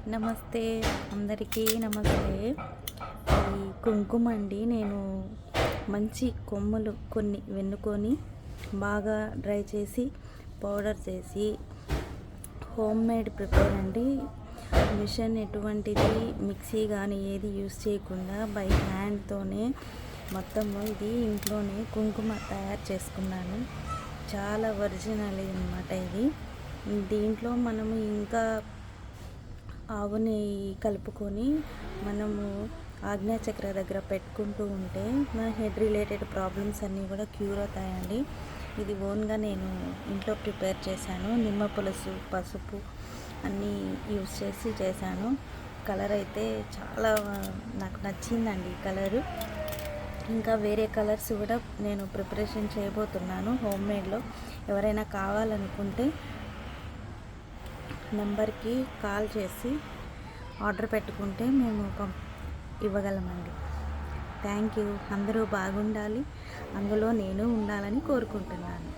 నమస్తే, అందరికీ నమస్తే. ఈ కుంకుమ అండి, నేను మంచి కొమ్ములు కొన్ని వెన్నుకొని బాగా డ్రై చేసి పౌడర్ చేసి హోమ్ మేడ్ ప్రిపేర్ అండి. మిషన్ ఎటువంటిది మిక్సీ కానీ ఏది యూస్ చేయకుండా బై హ్యాండ్తోనే మొత్తము ఇది ఇంట్లోనే కుంకుమ తయారు చేసుకున్నాను. చాలా ఒరిజినల్ అన్నమాట ఇది. దీంట్లో మనము ఇంకా ఆవు నెయ్యి కలుపుకొని మనము ఆజ్ఞాచక్ర దగ్గర పెట్టుకుంటూ ఉంటే మన హెడ్ రిలేటెడ్ ప్రాబ్లమ్స్ అన్నీ కూడా క్యూర్ అవుతాయండి. ఇది ఓన్గా నేను ఇంట్లో ప్రిపేర్ చేశాను. నిమ్మ పులుసు, పసుపు అన్నీ యూస్ చేసి చేశాను. కలర్ అయితే చాలా నాకు నచ్చిందండి ఈ కలరు. ఇంకా వేరే కలర్స్ కూడా నేను ప్రిపరేషన్ చేయబోతున్నాను హోమ్ మేడ్లో. ఎవరైనా కావాలనుకుంటే నెంబర్కి కాల్ చేసి ఆర్డర్ పెట్టుకుంటే మేము ఇవ్వగలమండి. Thank you. అందరూ బాగుండాలి, అందులో నేను ఉండాలని కోరుకుంటున్నాను.